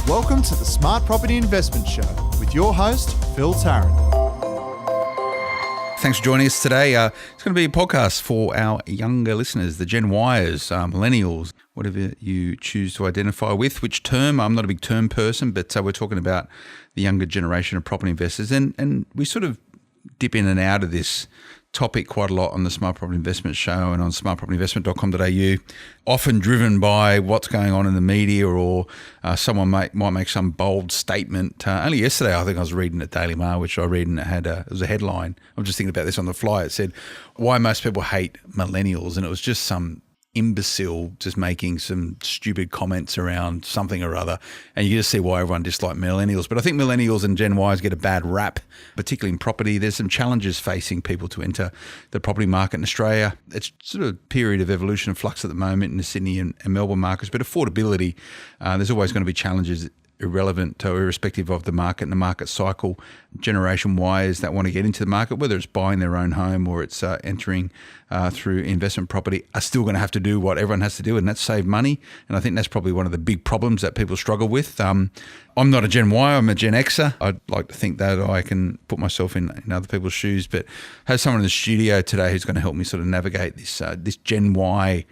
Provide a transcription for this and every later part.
Welcome to the Smart Property Investment Show with your host, Phil Tarrant. Thanks for joining us today. It's going to be a podcast for our younger listeners, the Gen Yers, Millennials, whatever you choose to identify with. Which term? I'm not a big term person, but we're talking about the younger generation of property investors. And we sort of dip in and out of this topic quite a lot on the Smart Property Investment Show and on smartpropertyinvestment.com.au, often driven by what's going on in the media or someone might make some bold statement. Only yesterday, I think I was reading at Daily Mail, which I read, and it was a headline. I'm just thinking about this on the fly. It said, why most people hate millennials. And it was just some imbecile just making some stupid comments around something or other, and you just see why everyone dislikes millennials. But I think millennials and Gen Ys get a bad rap, particularly in property. There's some challenges facing people to enter the property market in Australia. It's sort of a period of evolution and flux at the moment in the Sydney and Melbourne markets, but affordability, there's always going to be challenges irrespective of the market and the market cycle. Generation Y's that want to get into the market, whether it's buying their own home or it's entering through investment property, are still going to have to do what everyone has to do, and that's save money. And I think that's probably one of the big problems that people struggle with. I'm not a Gen Y, I'm a Gen Xer. I'd like to think that I can put myself in other people's shoes, but I have someone in the studio today who's going to help me sort of navigate this Gen Y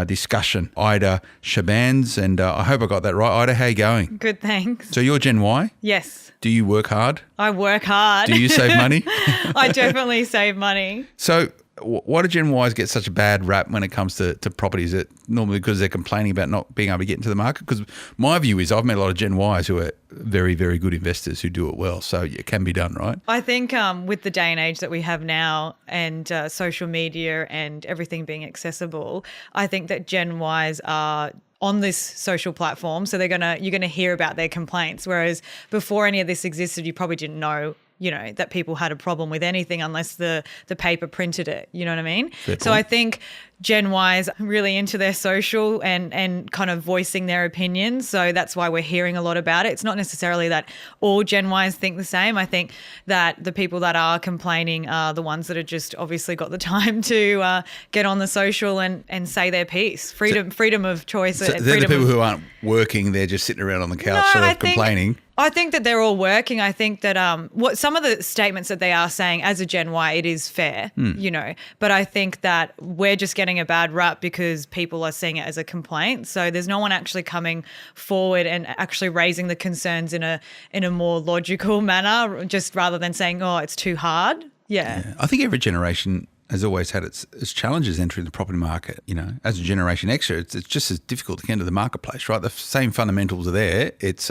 discussion, Ayda Shabanz, and I hope I got that right. Ayda, how are you going? Good, thanks. So you're Gen Y? Yes. Do you work hard? I work hard. Do you save money? I definitely save money. So why do Gen Ys get such a bad rap when it comes to property? Is it normally because they're complaining about not being able to get into the market? Because my view is I've met a lot of Gen Ys who are very, very good investors who do it well. So it can be done, right? I think with the day and age that we have now and social media and everything being accessible, I think that Gen Ys are on this social platform. So you're gonna hear about their complaints. Whereas before any of this existed, you probably didn't know that people had a problem with anything unless the paper printed it. You know what I mean? So I think Gen Ys really into their social and kind of voicing their opinions. So that's why we're hearing a lot about it. It's not necessarily that all Gen Ys think the same. I think that the people that are complaining are the ones that have just obviously got the time to get on the social and say their piece. Freedom of choice. So they're the people who aren't working. They're just sitting around on the couch complaining. I think that they're all working. I think that what some of the statements that they are saying as a Gen Y, it is fair, But I think that we're just getting a bad rap because people are seeing it as a complaint. So there's no one actually coming forward and actually raising the concerns in a more logical manner, just rather than saying, oh, it's too hard. Yeah. I think every generation has always had its challenges entering the property market. As a Generation Xer, it's just as difficult to get into the marketplace, right? The same fundamentals are there. It's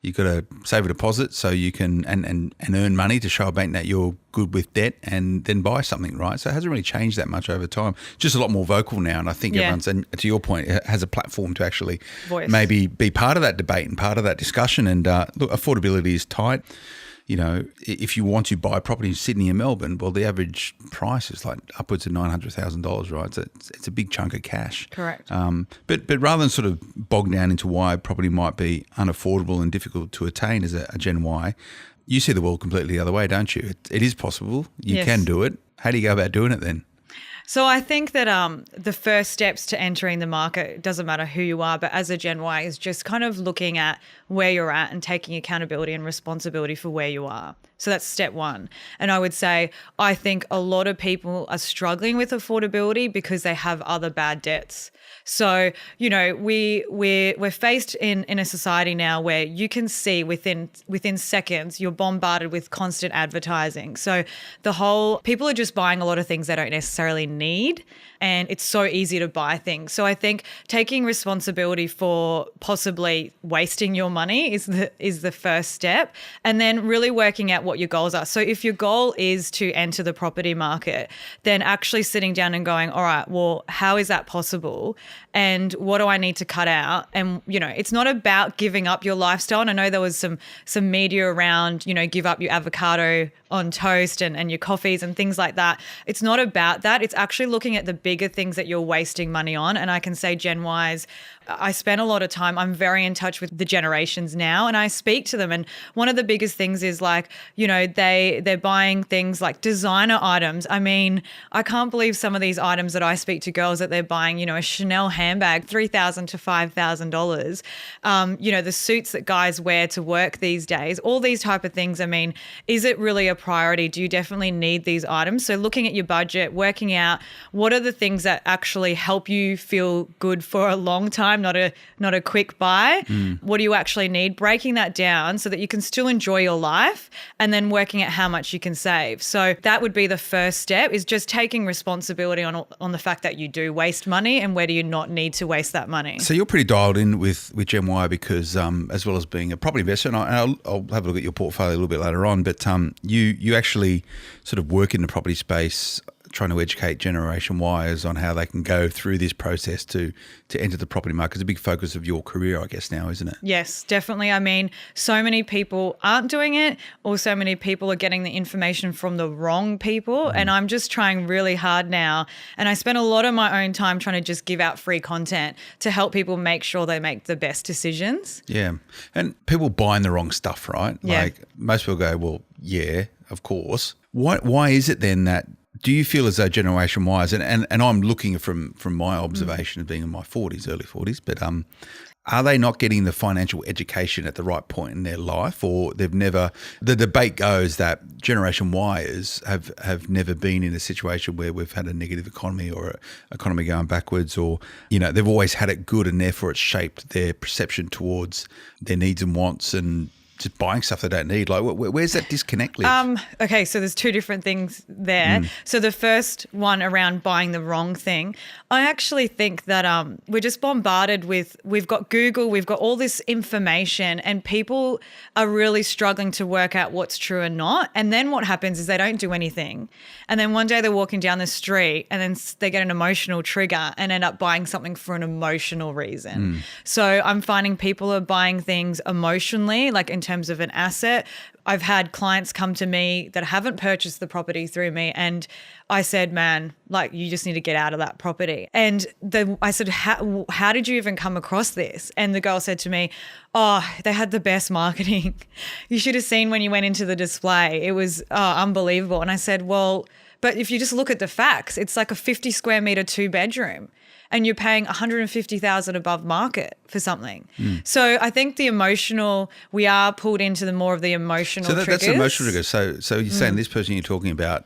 you've got to save a deposit so you can and earn money to show a bank that you're good with debt and then buy something, right? So it hasn't really changed that much over time. Just a lot more vocal now, and I think everyone's, and to your point, has a platform to actually maybe be part of that debate and part of that discussion. And look, affordability is tight. If you want to buy property in Sydney and Melbourne, well, the average price is like upwards of $900,000, right? So it's a big chunk of cash. Correct. But rather than sort of bog down into why property might be unaffordable and difficult to attain as a Gen Y, you see the world completely the other way, don't you? It is possible. You can do it. How do you go about doing it then? So I think that the first steps to entering the market, it doesn't matter who you are, but as a Gen Y, is just kind of looking at where you're at and taking accountability and responsibility for where you are. So that's step one. And I would say I think a lot of people are struggling with affordability because they have other bad debts. So, we're faced in a society now where you can see within seconds you're bombarded with constant advertising. So people are just buying a lot of things they don't necessarily need, and it's so easy to buy things. So I think taking responsibility for possibly wasting your money is the first step, and then really working out what your goals are. So if your goal is to enter the property market, then actually sitting down and going, all right, well, how is that possible? And what do I need to cut out? And, it's not about giving up your lifestyle. And I know there was some media around, give up your avocado on toast and your coffees and things like that. It's not about that. It's actually looking at the big bigger things that you're wasting money on. And I can say Gen Ys, I spend a lot of time, I'm very in touch with the generations now, and I speak to them. And one of the biggest things is like, you know, they're buying things like designer items. I mean, I can't believe some of these items that I speak to girls that they're buying, you know, a Chanel handbag, $3,000 to $5,000. You know, the suits that guys wear to work these days, all these type of things. I mean, is it really a priority? Do you definitely need these items? So looking at your budget, working out what are the things that actually help you feel good for a long time, not a quick buy. What do you actually need? Breaking that down so that you can still enjoy your life, and then working out how much you can save. So that would be the first step, is just taking responsibility on the fact that you do waste money, and where do you not need to waste that money. So you're pretty dialed in with Gen Y because as well as being a property investor, and I'll have a look at your portfolio a little bit later on, but you actually sort of work in the property space trying to educate Generation Ys on how they can go through this process to enter the property market. It's a big focus of your career, I guess, now, isn't it? Yes, definitely. I mean, so many people aren't doing it, or so many people are getting the information from the wrong people. And I'm just trying really hard now. And I spend a lot of my own time trying to just give out free content to help people make sure they make the best decisions. Yeah. And people buying the wrong stuff, right? Yeah. Like most people go, well, yeah, of course. Why is it then that, do you feel as though Generation Ys, and I'm looking from my observation of being in my 40s, early 40s, but are they not getting the financial education at the right point in their life, or they've never? The debate goes that Generation Ys have never been in a situation where we've had a negative economy or an economy going backwards, or, you know, they've always had it good, and therefore it's shaped their perception towards their needs and wants and just buying stuff they don't need. Like, where's that disconnect live? Okay, so there's two different things there. So the first one around buying the wrong thing, I actually think that we're just bombarded with, we've got Google, we've got all this information, and people are really struggling to work out what's true and not. And then what happens is they don't do anything. And then one day they're walking down the street and then they get an emotional trigger and end up buying something for an emotional reason. So I'm finding people are buying things emotionally, like in terms of an asset. I've had clients come to me that haven't purchased the property through me, and I said, man, like, you just need to get out of that property. And I said, how did you even come across this? And the girl said to me, oh, they had the best marketing. You should have seen when you went into the display. It was unbelievable. And I said, well, but if you just look at the facts, it's like a 50 square meter 2-bedroom. And you're paying $150,000 above market for something. So I think the emotional, we are pulled into the more of the emotional triggers. That's an emotional trigger. So you're saying this person you're talking about,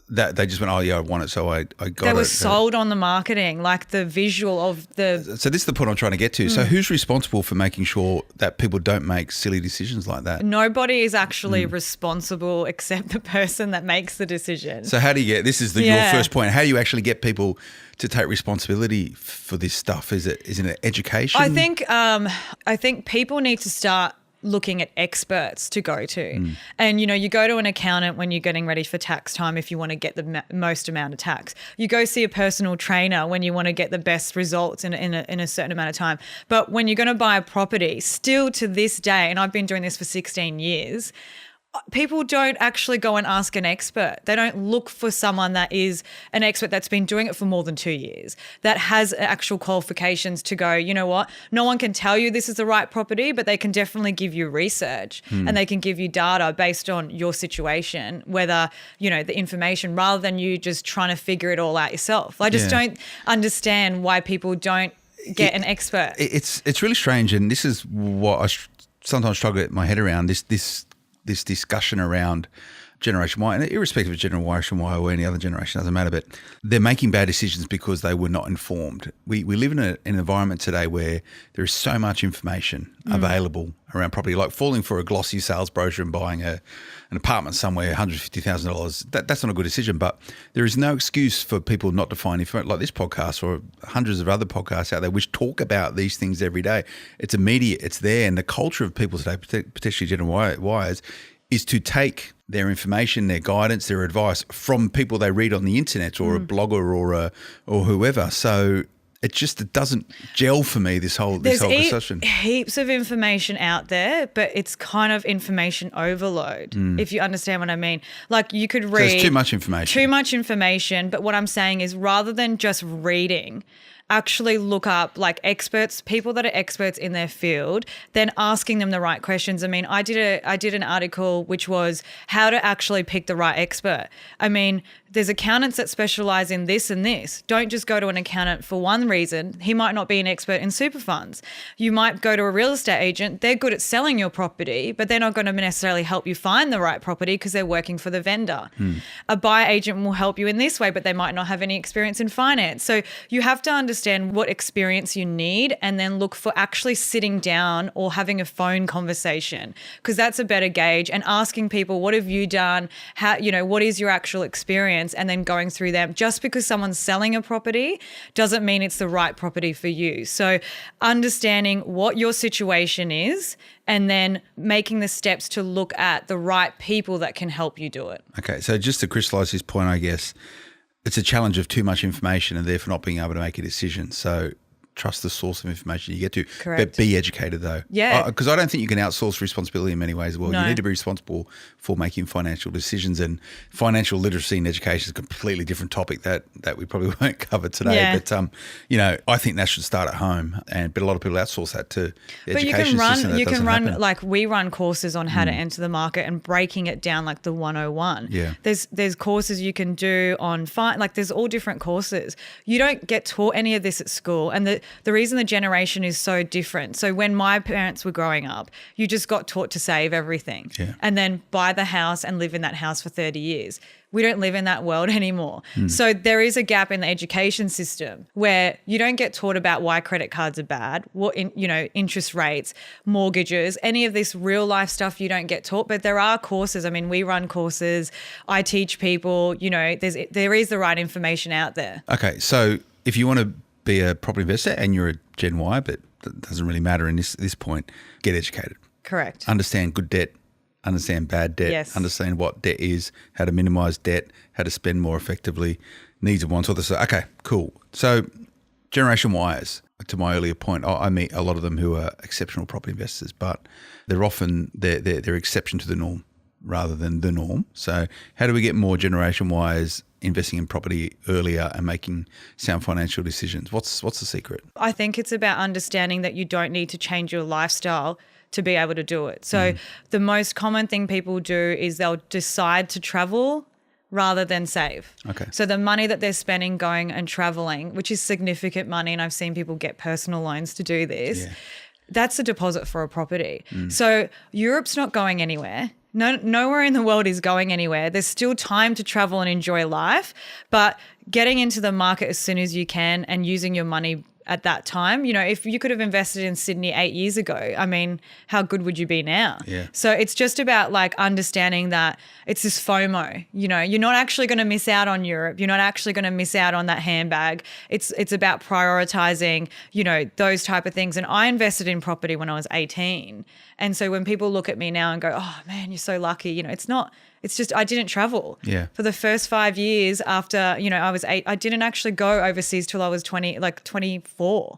that they just went, oh yeah, I want it, so I got it. They were sold on the marketing, like the visual of the. So this is the point I'm trying to get to. So who's responsible for making sure that people don't make silly decisions like that? Nobody is actually responsible except the person that makes the decision. So how do you get, this is your first point, how do you actually get people to take responsibility for this stuff? Isn't it education? I think people need to start looking at experts to go to. And, you know, you go to an accountant when you're getting ready for tax time if you want to get the most amount of tax. You go see a personal trainer when you want to get the best results in a certain amount of time. But when you're going to buy a property, still to this day, and I've been doing this for 16 years, people don't actually go and ask an expert. They don't look for someone that is an expert that's been doing it for more than 2 years, that has actual qualifications to go, you know what, no one can tell you this is the right property, but they can definitely give you research and they can give you data based on your situation, whether, you know, the information, rather than you just trying to figure it all out yourself. I just don't understand why people don't get an expert. It's really strange, and this is what I sometimes struggle to get my head around, this discussion around Generation Y, and irrespective of Generation Y or any other generation, doesn't matter, but they're making bad decisions because they were not informed. We live in an environment today where there is so much information available around property, like falling for a glossy sales brochure and buying an apartment somewhere, $150,000. That's not a good decision, but there is no excuse for people not to find information like this podcast or hundreds of other podcasts out there which talk about these things every day. It's immediate, it's there, and the culture of people today, particularly Gen Ys, is to take their information, their guidance, their advice from people they read on the internet or a blogger or whoever. So it doesn't gel for me, this whole discussion. Heaps of information out there, but it's kind of information overload, if you understand what I mean. Like you could read. So there's too much information. Too much information, but what I'm saying is rather than just reading, actually look up like experts, people that are experts in their field, then asking them the right questions. I mean, I did an article which was how to actually pick the right expert. I mean, there's accountants that specialize in this and this. Don't just go to an accountant for one reason. He might not be an expert in super funds. You might go to a real estate agent. They're good at selling your property, but they're not going to necessarily help you find the right property because they're working for the vendor. A buyer agent will help you in this way, but they might not have any experience in finance. So you have to understand what experience you need and then look for actually sitting down or having a phone conversation, because that's a better gauge, and asking people, what have you done? How, what is your actual experience? And then going through them. Just because someone's selling a property doesn't mean it's the right property for you. So understanding what your situation is and then making the steps to look at the right people that can help you do it. Okay, so just to crystallise this point, I guess, it's a challenge of too much information and therefore not being able to make a decision. So trust the source of information you get to. Correct. But be educated though. Yeah. Because I don't think you can outsource responsibility in many ways as well. No. You need to be responsible for making financial decisions, and financial literacy and education is a completely different topic that we probably won't cover today. Yeah. But, I think that should start at home, but a lot of people outsource that to the But education system. you can run, happen. like we run courses on how to enter the market and breaking it down like the 101. Yeah. There's courses you can do on there's all different courses. You don't get taught any of this at school, and the reason the generation is so different. So when my parents were growing up, you just got taught to save everything and then buy the house and live in that house for 30 years. We don't live in that world anymore. So there is a gap in the education system where you don't get taught about why credit cards are bad, interest rates, mortgages, any of this real life stuff you don't get taught. But there are courses. I mean, we run courses. I teach people, there is the right information out there. Okay, so if you want to be a property investor and you're a Gen Y, but it doesn't really matter in this point, get educated. Correct. Understand good debt, understand bad debt, Yes. understand what debt is, how to minimize debt, how to spend more effectively, needs and wants, all this. Okay, cool. So Generation Y's, to my earlier point, I meet a lot of them who are exceptional property investors, but they're often they're exception to the norm rather than the norm. So how do we get more Generation Y's investing in property earlier and making sound financial decisions? What's the secret? I think it's about understanding that you don't need to change your lifestyle to be able to do it. So the most common thing people do is they'll decide to travel rather than save. Okay. So the money that they're spending going and traveling, which is significant money, and I've seen people get personal loans to do this, that's a deposit for a property. So Europe's not going anywhere. Nowhere in the world is going anywhere. There's still time to travel and enjoy life, but getting into the market as soon as you can and using your money at that time, if you could have invested in Sydney 8 years ago, I mean, how good would you be now? Yeah. So it's just about like understanding that it's this FOMO, you're not actually going to miss out on Europe. You're not actually going to miss out on that handbag. It's about prioritizing, those type of things. And I invested in property when I was 18. And so when people look at me now and go, oh man, you're so lucky, it's just I didn't travel. Yeah. For the first 5 years after, I was 8, I didn't actually go overseas till I was 24.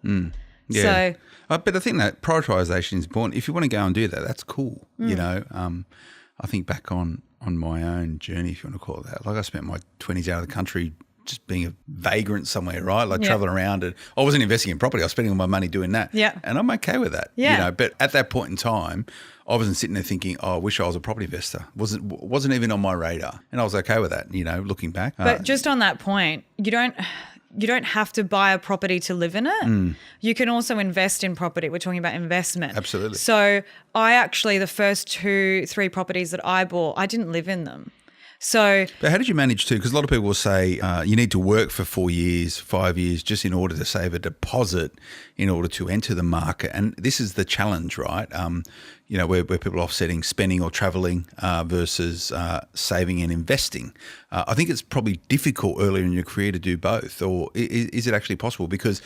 Yeah. So, but I think that prioritization is important. If you want to go and do that, that's cool. I think back on my own journey, if you want to call it that, like I spent my 20s out of the country just being a vagrant somewhere, right? Like traveling around, and I wasn't investing in property. I was spending all my money doing that. Yeah. And I'm okay with that. Yeah. But at that point in time, I wasn't sitting there thinking, oh, I wish I was a property investor. Wasn't even on my radar. And I was okay with that, looking back. But just on that point, you don't have to buy a property to live in it. You can also invest in property. We're talking about investment. Absolutely. So I actually, the first 2-3 properties that I bought, I didn't live in them. So, but how did you manage to? Because a lot of people will say you need to work for 4 years, 5 years, just in order to save a deposit in order to enter the market. And this is the challenge, right? Where people are offsetting spending or traveling versus saving and investing. I think it's probably difficult earlier in your career to do both, or is it actually possible? Because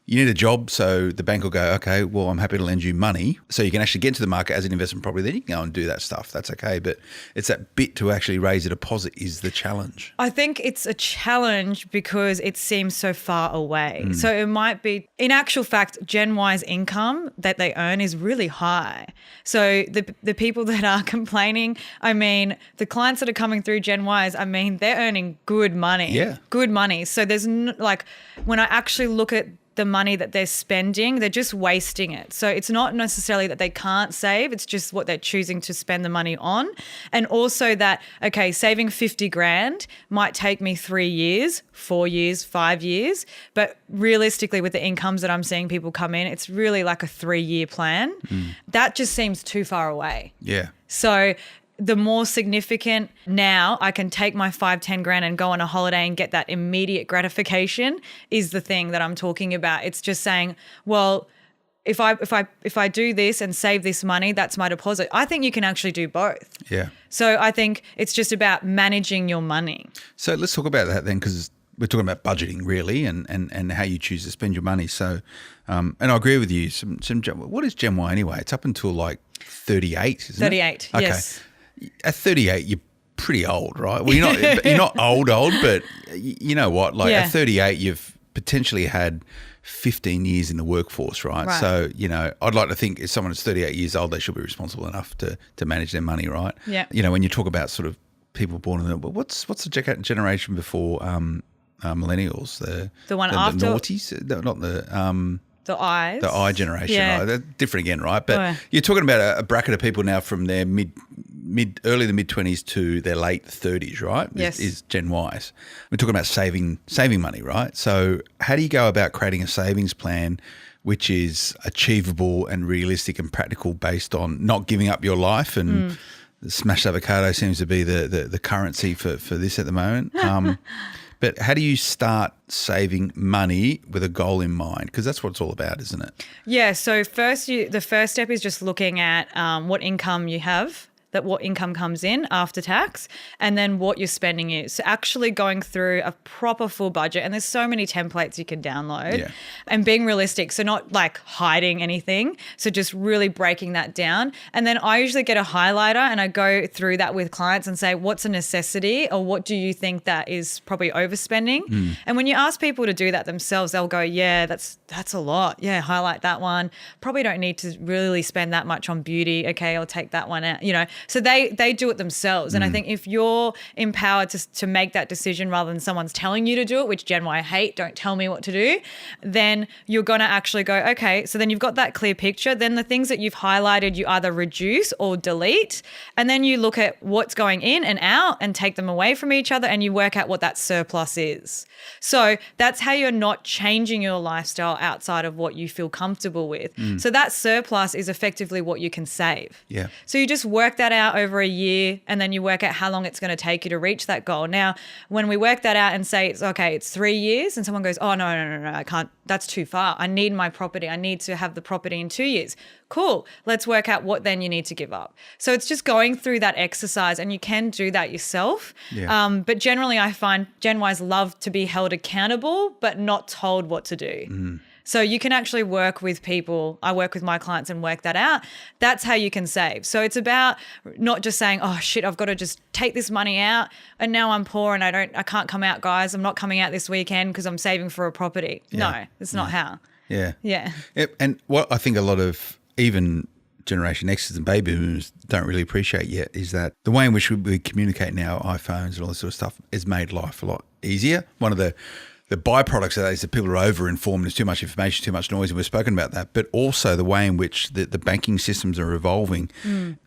you need a job, so the bank will go, okay, well, I'm happy to lend you money so you can actually get into the market as an investment property. Then you can go and do that stuff. That's okay. But it's that bit to actually raise a deposit is the challenge. I think it's a challenge because it seems so far away. So it might be, in actual fact, Gen Y's income that they earn is really high. So the people that are complaining, I mean, the clients that are coming through Gen Y's, I mean, they're earning good money. Yeah. Good money. So there's like, when I actually look at the money that they're spending, they're just wasting it. So it's not necessarily that they can't save, it's just what they're choosing to spend the money on. And also that, okay, saving 50 grand might take me 3 years, 4 years, 5 years. But realistically, with the incomes that I'm seeing people come in, it's really like a 3-year plan. That just seems too far away. Yeah. So the more significant, now I can take my 5-10 grand and go on a holiday and get that immediate gratification is the thing that I'm talking about. It's just saying, well, if I do this and save this money, that's my deposit. I think you can actually do both. Yeah. So I think it's just about managing your money. So let's talk about that then, because we're talking about budgeting really and how you choose to spend your money. So, and I agree with you. What is Gen Y anyway? It's up until like 38, isn't it? 38, okay. yes. At 38, you're pretty old, right? Well, you're not old, but you know what? Like at 38, you've potentially had 15 years in the workforce, right? So, I'd like to think if someone is 38 years old, they should be responsible enough to manage their money, right? Yeah. When you talk about sort of people born in what's the generation before millennials? The one after? The noughties? No, not the... The I's. The I generation, Yeah. right? They're different again, right? But you're talking about a bracket of people now from their early to mid-20s to their late 30s, right? Yes. Is Gen Y's. We're talking about saving money, right? So how do you go about creating a savings plan which is achievable and realistic and practical based on not giving up your life? And the smashed avocado seems to be the currency for this at the moment. But how do you start saving money with a goal in mind? Because that's what it's all about, isn't it? Yeah. So the first step is just looking at what income you have, what income comes in after tax, and then what your spending is. So actually going through a proper full budget, and there's so many templates you can download, and being realistic. So not like hiding anything. So just really breaking that down. And then I usually get a highlighter and I go through that with clients and say, what's a necessity, or what do you think that is probably overspending? And when you ask people to do that themselves, they'll go, yeah, that's a lot. Yeah, highlight that one. Probably don't need to really spend that much on beauty. Okay, I'll take that one out, So they do it themselves. And I think if you're empowered to make that decision rather than someone's telling you to do it, which Gen Y hate, don't tell me what to do, then you're going to actually go, okay, so then you've got that clear picture. Then the things that you've highlighted, you either reduce or delete. And then you look at what's going in and out and take them away from each other, and you work out what that surplus is. So that's how you're not changing your lifestyle outside of what you feel comfortable with. So that surplus is effectively what you can save. Yeah. So you just work that out over a year, and then you work out how long it's going to take you to reach that goal. Now, when we work that out and say it's 3 years, and someone goes, oh, no, I can't, that's too far. I need my property. I need to have the property in 2 years. Cool. Let's work out what then you need to give up. So it's just going through that exercise, and you can do that yourself. Yeah. But generally I find Gen Ys love to be held accountable, but not told what to do. So you can actually work with people. I work with my clients and work that out. That's how you can save. So it's about not just saying, oh shit, I've got to just take this money out and now I'm poor and I can't come out, guys. I'm not coming out this weekend because I'm saving for a property. Yeah. No, it's not how. Yeah. Yeah. Yep. And what I think a lot of even Generation X's and baby boomers don't really appreciate yet is that the way in which we communicate now, iPhones and all this sort of stuff, has made life a lot easier. One of the byproducts of that is that people are over-informed. There's too much information, too much noise, and we've spoken about that. But also the way in which the banking systems are evolving.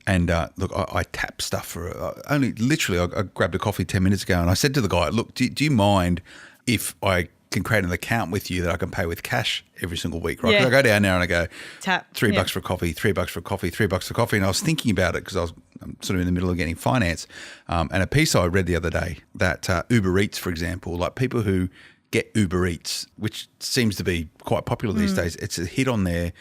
And look, I tap stuff for I grabbed a coffee 10 minutes ago, and I said to the guy, look, do you mind if I can create an account with you that I can pay with cash every single week, right? 'Cause I go down there and I go, tap $3 for coffee, $3 for coffee, $3 for coffee. And I was thinking about it because I'm sort of in the middle of getting finance. And a piece I read the other day that Uber Eats, for example, like people who get Uber Eats, which seems to be quite popular these days. It's a hit on their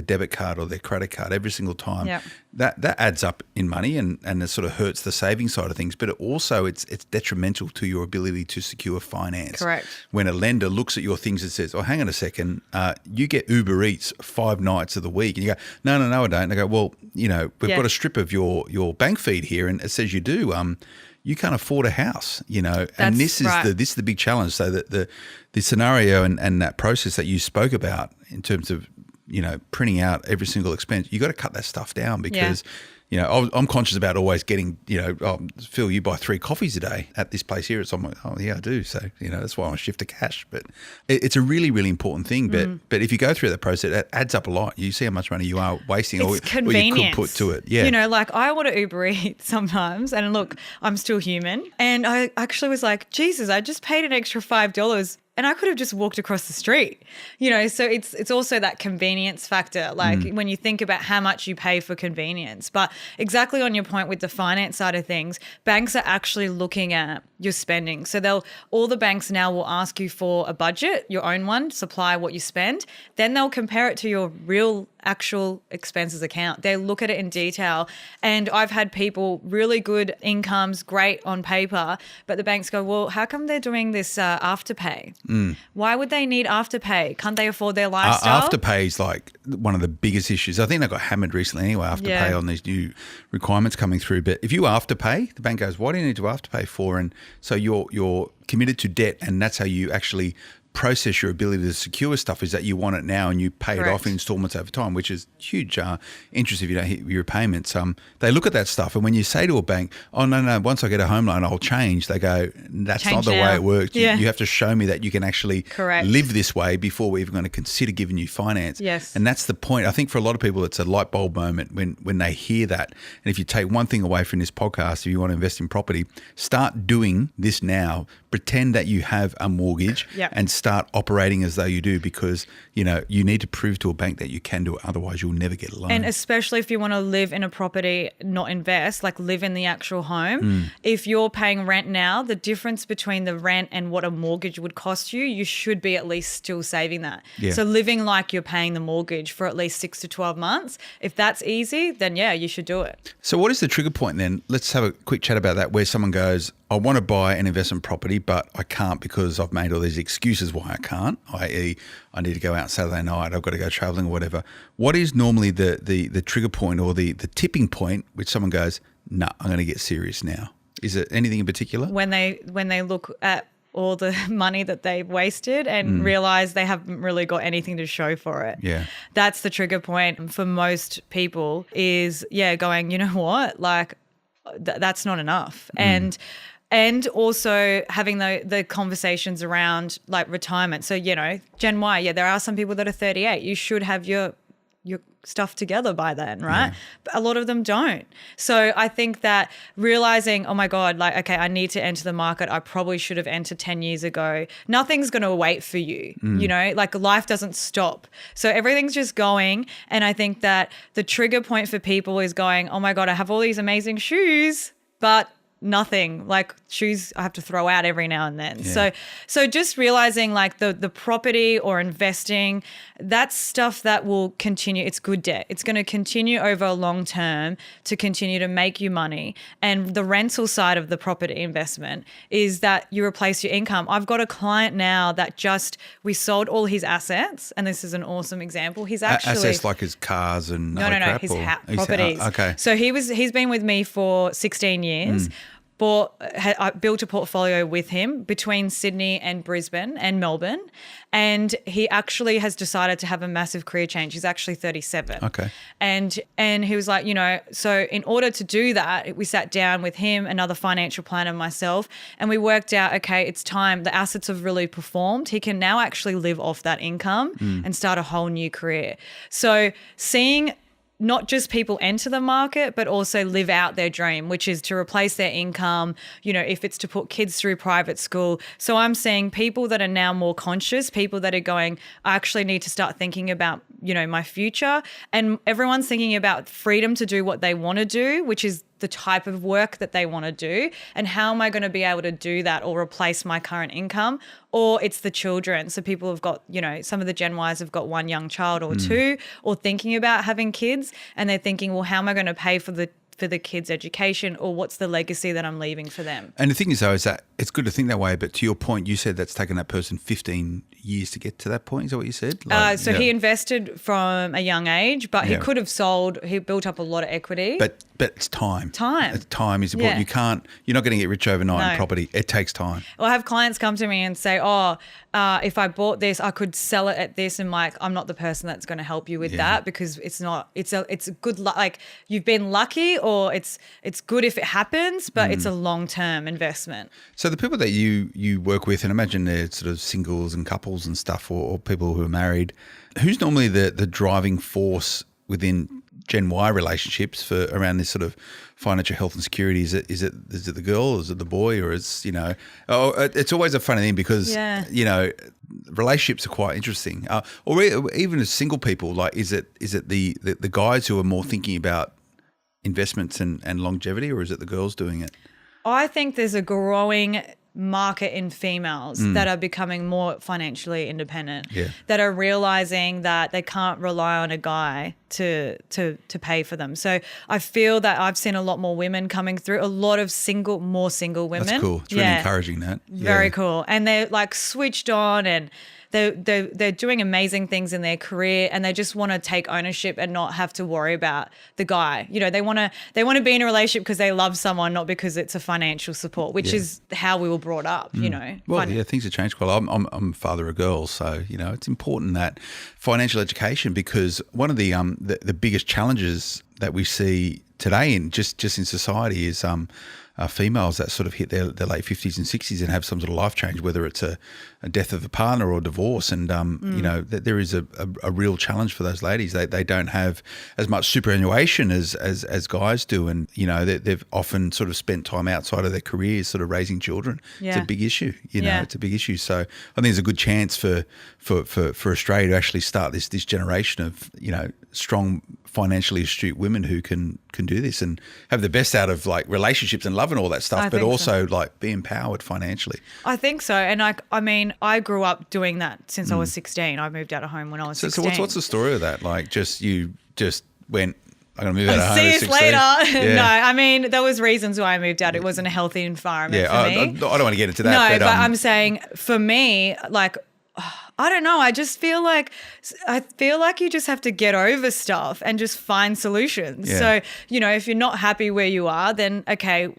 debit card or their credit card every single time. Yep. That adds up in money and it sort of hurts the saving side of things, but it also it's detrimental to your ability to secure finance. Correct. When a lender looks at your things and says, "Oh, hang on a second, you get Uber Eats 5 nights of the week," and you go, "No, I don't." And they go, "Well, we've got a strip of your bank feed here, and it says you do. You can't afford a house, and this is right. this is the big challenge." So that the scenario and that process that you spoke about in terms of printing out every single expense, you got to cut that stuff down because. I'm conscious about always getting, Phil, you buy 3 coffees a day at this place here. It's I'm like, oh yeah, I do. So, that's why I want to shift to cash. But it's a really, really important thing. But if you go through that process, it adds up a lot. You see how much money you are wasting or you could put to it. Yeah. Like I want to Uber Eats sometimes. And look, I'm still human. And I actually was like, Jesus, I just paid an extra $5. And I could have just walked across the street, so it's also that convenience factor, like when you think about how much you pay for convenience. But exactly on your point with the finance side of things, banks are actually looking at your spending. So all the banks now will ask you for a budget, your own one, supply what you spend. Then they'll compare it to your real actual expenses account. They look at it in detail. And I've had people really good incomes, great on paper, but the banks go, well, how come they're doing this Afterpay? Why would they need Afterpay? Can't they afford their lifestyle? Afterpay is like one of the biggest issues. I think they got hammered recently anyway, Afterpay on these new requirements coming through. But if you Afterpay, the bank goes, why do you need to Afterpay for? And so you're committed to debt, and that's how you actually process your ability to secure stuff, is that you want it now and you pay it off in installments over time, which is huge interest if you don't hit your payments. They look at that stuff, and when you say to a bank, oh, no, once I get a home loan, I'll change, they go, that's not the way it works. You have to show me that you can actually live this way before we're even going to consider giving you finance. Yes. And that's the point. I think for a lot of people, it's a light bulb moment when they hear that. And if you take one thing away from this podcast, if you want to invest in property, start doing this now. Pretend that you have a mortgage and start operating as though you do, because you need to prove to a bank that you can do it, otherwise you'll never get a loan. And especially if you want to live in a property, not invest, like live in the actual home. If you're paying rent now, the difference between the rent and what a mortgage would cost you should be at least still saving that. So living like you're paying the mortgage for at least 6 to 12 months, if that's easy, then you should do it. So what is the trigger point then? Let's have a quick chat about that, where someone goes, I want to buy an investment property, but I can't because I've made all these excuses why I can't, i.e. I need to go out Saturday night, I've got to go traveling or whatever. What is normally the trigger point or the tipping point which someone goes, no, I'm going to get serious now? Is it anything in particular? When they look at all the money that they've wasted and realize they haven't really got anything to show for it. Yeah. That's the trigger point for most people is, going, you know what, like that's not enough. And also having the conversations around like retirement. So, Gen Y, there are some people that are 38. You should have your stuff together by then, right? Yeah. But a lot of them don't. So I think that realizing, oh my God, like, okay, I need to enter the market. I probably should have entered 10 years ago. Nothing's going to wait for you, like life doesn't stop. So everything's just going. And I think that the trigger point for people is going, oh my God, I have all these amazing shoes, but nothing, like shoes I have to throw out every now and then. So just realizing like the property or investing, that's stuff that will continue. It's good debt. It's going to continue over a long term to continue to make you money. And the rental side of the property investment is that you replace your income. I've got a client now that we sold all his assets, and this is an awesome example. He's actually assets like his cars and no, his properties. Okay. So he's been with me for 16 years. I built a portfolio with him between Sydney and Brisbane and Melbourne, and he actually has decided to have a massive career change. He's actually 37. Okay. And he was like, so in order to do that, we sat down with him, another financial planner, myself, and we worked out, okay, it's time. The assets have really performed. He can now actually live off that income and start a whole new career. So seeing not just people enter the market, but also live out their dream, which is to replace their income, if it's to put kids through private school. So I'm seeing people that are now more conscious, people that are going, I actually need to start thinking about, my future. And everyone's thinking about freedom to do what they want to do, which is the type of work that they want to do, and how am I going to be able to do that or replace my current income? Or it's the children. So people have got, some of the Gen Ys have got one young child or two, or thinking about having kids, and they're thinking, well, how am I going to pay for the kids' education, or what's the legacy that I'm leaving for them? And the thing is, though, is that it's good to think that way. But to your point, you said that's taken that person 15 years to get to that point. Is that what you said? He invested from a young age, but he could have sold. He built up a lot of equity. But it's time. Time is important. Yeah. You're not going to get rich overnight in property. It takes time. Well, I have clients come to me and say, if I bought this, I could sell it at this. And I'm not the person that's going to help you with that, because it's a good, like, you've been lucky, or it's good if it happens, but it's a long-term investment. So the people that you work with, and imagine they're sort of singles and couples and stuff, or people who are married, who's normally the driving force within Gen Y relationships for around this sort of financial health and security? Is it the girl, or is it the boy, or it's it's always a funny thing, because relationships are quite interesting, or even as single people, like is it the guys who are more thinking about investments and longevity, or is it the girls doing it? I think there's a growing market in females that are becoming more financially independent, that are realizing that they can't rely on a guy to pay for them. So I feel that I've seen a lot more women coming through, a lot of more single women. That's cool. It's really encouraging, that. Very cool. And they're like switched on, and they're doing amazing things in their career, and they just want to take ownership and not have to worry about the guy. They want to be in a relationship because they love someone, not because it's a financial support, which is how we were brought up. Well, things have changed quite a lot. I'm a father of girls, so it's important that financial education, because one of the biggest challenges that we see today in just in society is females that sort of hit their late 50s and 60s and have some sort of life change, whether it's a death of a partner or divorce. And, there is a real challenge for those ladies. They don't have as much superannuation as guys do. And, they've often sort of spent time outside of their careers sort of raising children. Yeah. It's a big issue, it's a big issue. So I think it's a good chance for Australia to actually start this generation of, strong, financially astute women who can do this and have the best out of like relationships and love and all that stuff, but also like be empowered financially. I think so. And I grew up doing that since I was 16. I moved out of home when I was 16. So what's the story of that? Like you just went, I'm going to move out of home. See you later. Yeah. No, I mean, there was reasons why I moved out. It wasn't a healthy environment for me. I don't want to get into that. No, but I'm saying for me, like, I don't know. I feel like you just have to get over stuff and just find solutions. Yeah. So, if you're not happy where you are, then okay,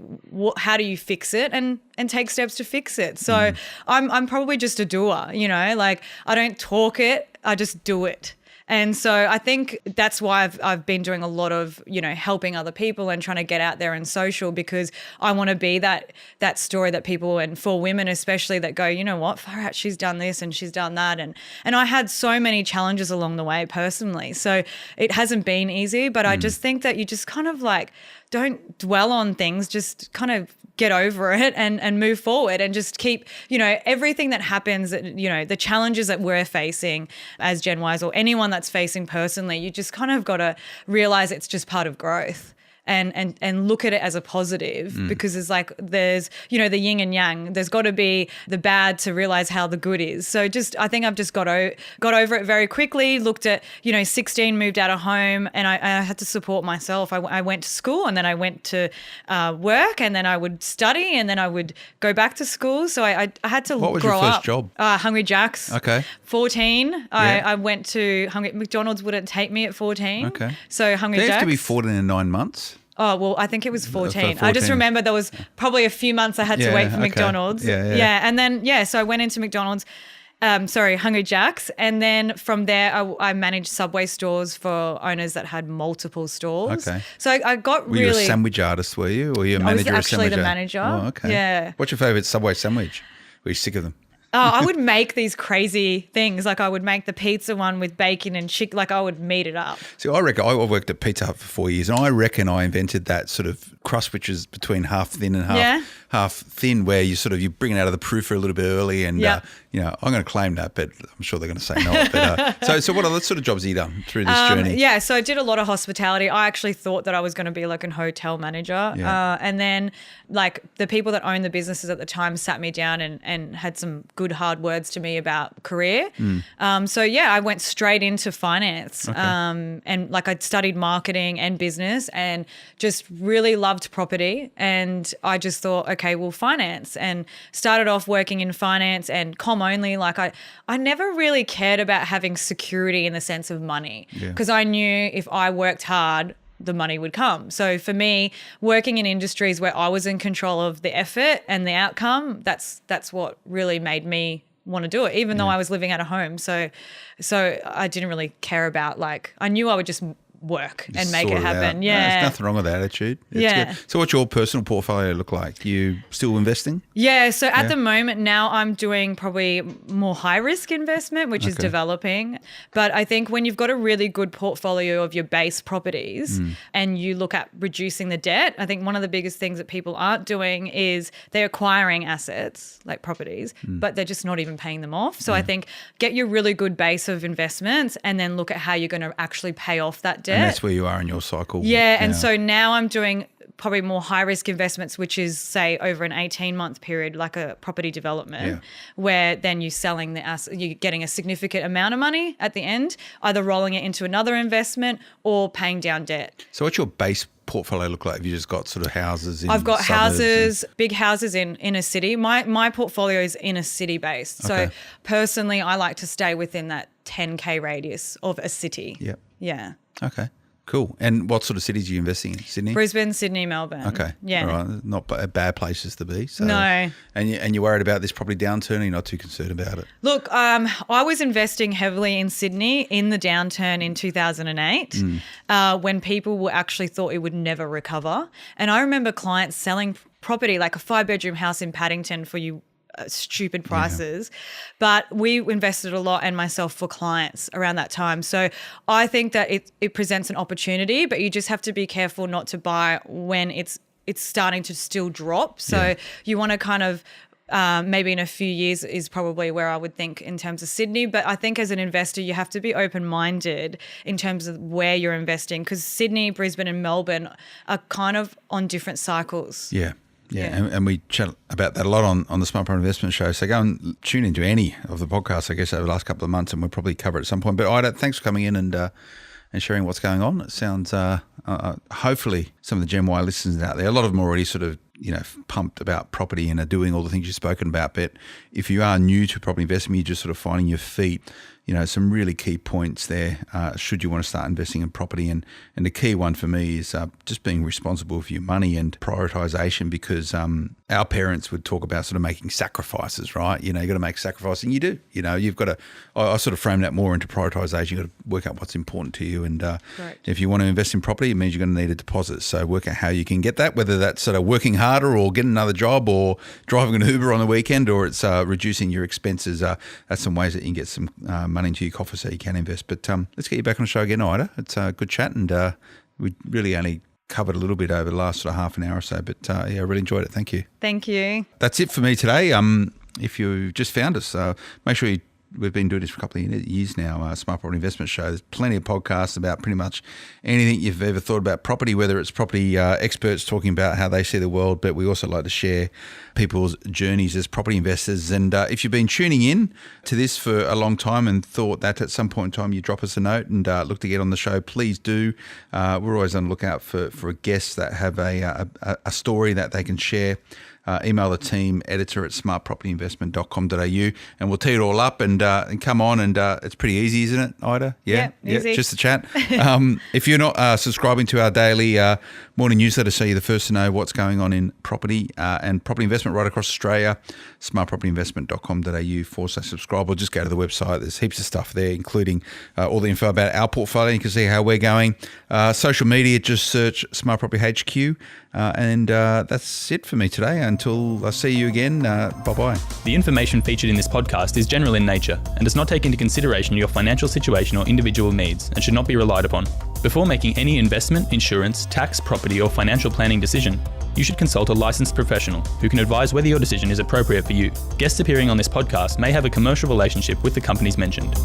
how do you fix it and take steps to fix it? So I'm probably just a doer, like I don't talk it, I just do it. And so I think that's why I've been doing a lot of, helping other people and trying to get out there in social, because I want to be that story that people, and for women especially, that go, you know what, far out, she's done this and she's done that. And I had so many challenges along the way personally. So it hasn't been easy, but I just think that you just kind of like don't dwell on things, just kind of get over it and move forward and just keep, everything that happens, the challenges that we're facing as Gen Ys or anyone that's facing personally, you just kind of got to realize it's just part of growth. And look at it as a positive, because there's the yin and yang. There's got to be the bad to realize how the good is. So I think I've just got over it very quickly. Looked at 16, moved out of home, and I had to support myself. I went to school, and then I went to work, and then I would study, and then I would go back to school. So I had to grow up. What was your first job? Hungry Jack's. Okay. 14. I went to McDonald's. Wouldn't take me at 14. Okay. So Hungry Jack's. They have to be 14 in 9 months. Oh, well, I think it was 14. I just remember there was probably a few months I had to wait for McDonald's. Yeah. And then, so I went into McDonald's, Hungry Jack's. And then from there, I managed Subway stores for owners that had multiple stores. Okay. So I got Were you a sandwich artist, were you? Or were you a manager? I was actually the manager. Oh, okay. Yeah. What's your favourite Subway sandwich? Were you sick of them? I would make these crazy things. Like I would make the pizza one with bacon and chicken. Like I would meat it up. See, I reckon I worked at Pizza Hut for 4 years, and I reckon I invented that sort of crust, which is between half thin and half thin, where you bring it out of the proofer a little bit early. And I'm going to claim that, but I'm sure they're going to say no. But so what other sort of jobs have you done through this journey? Yeah, so I did a lot of hospitality. I actually thought that I was going to be like a hotel manager, and then like the people that owned the businesses at the time sat me down and had some good hard words to me about career. I went straight into finance, and like I'd studied marketing and business and just really loved property, and I just thought, okay, well, finance, and started off working in finance and comm only. Like I never really cared about having security in the sense of money, because I knew if I worked hard, the money would come. So for me, working in industries where I was in control of the effort and the outcome, that's what really made me want to do it, even though I was living at a home. So I didn't really care about, like, I knew I would just work and make it happen. No, there's nothing wrong with that attitude. It's good. So what's your personal portfolio look like? You still investing? Yeah. So at the moment now I'm doing probably more high risk investment, which is developing. But I think when you've got a really good portfolio of your base properties and you look at reducing the debt, I think one of the biggest things that people aren't doing is they're acquiring assets like properties, but they're just not even paying them off. So I think get your really good base of investments and then look at how you're going to actually pay off that debt. And that's where you are in your cycle. Yeah. And so now I'm doing probably more high risk investments, which is say over an 18-month period, like a property development, where then you're selling the asset, you're getting a significant amount of money at the end, either rolling it into another investment or paying down debt. So what's your base portfolio look like? Have you just got sort of houses in I've got houses, big houses in a city. My portfolio is in a city based. So personally, I like to stay within that 10K radius of a city. Yep. Yeah. Okay. Cool. And what sort of cities are you investing in? Sydney? Brisbane, Sydney, Melbourne. Okay. Yeah. All right. Not bad places to be. So. No. And you're worried about this property downturn, or you're not too concerned about it? Look, I was investing heavily in Sydney in the downturn in 2008 when people actually thought it would never recover. And I remember clients selling property, like a 5-bedroom house in Paddington for stupid prices, but we invested a lot, and myself, for clients around that time. So I think that it presents an opportunity, but you just have to be careful not to buy when it's starting to still drop. So you want to kind of maybe in a few years is probably where I would think in terms of Sydney. But I think as an investor, you have to be open-minded in terms of where you're investing, because Sydney, Brisbane and Melbourne are kind of on different cycles. Yeah. And we chat about that a lot on the Smart Property Investment Show. So go and tune into any of the podcasts, I guess, over the last couple of months, and we'll probably cover it at some point. But Ayda, thanks for coming in and sharing what's going on. It sounds, hopefully, some of the Gen Y listeners out there, a lot of them already sort of, pumped about property and are doing all the things you've spoken about. But if you are new to property investment, you're just sort of finding your feet, some really key points there should you want to start investing in property. And the key one for me is just being responsible for your money and prioritisation, because our parents would talk about sort of making sacrifices, right? You've got to make sacrifices, and you do. You've got to, I sort of frame that more into prioritisation. You've got to work out what's important to you. And if you want to invest in property, it means you're going to need a deposit. So work out how you can get that, whether that's sort of working harder or getting another job or driving an Uber on the weekend, or it's reducing your expenses. That's some ways that you can get some money into your coffer so you can invest. But let's get you back on the show again, Ayda. It's a good chat, and we really only covered a little bit over the last sort of half an hour or so, but I really enjoyed it. Thank you. Thank you. That's it for me today. If you just found us, make sure we've been doing this for a couple of years now, Smart Property Investment Show. There's plenty of podcasts about pretty much anything you've ever thought about property, whether it's property experts talking about how they see the world, but we also like to share people's journeys as property investors. And if you've been tuning in to this for a long time and thought that at some point in time you drop us a note and look to get on the show, please do. We're always on the lookout for guests that have a story that they can share. Email the team, editor@smartpropertyinvestment.com.au, and we'll tee it all up and come on. And it's pretty easy, isn't it, Ayda? Yeah, easy. Just a chat. If you're not subscribing to our daily morning newsletter, so you're the first to know what's going on in property and property investment right across Australia, smartpropertyinvestment.com.au/subscribe, or just go to the website. There's heaps of stuff there, including all the info about our portfolio. You can see how we're going. Social media, just search Smart Property HQ. And that's it for me today. until I see you again, bye-bye. The information featured in this podcast is general in nature and does not take into consideration your financial situation or individual needs and should not be relied upon. Before making any investment, insurance, tax, property, or financial planning decision, you should consult a licensed professional who can advise whether your decision is appropriate for you. Guests appearing on this podcast may have a commercial relationship with the companies mentioned.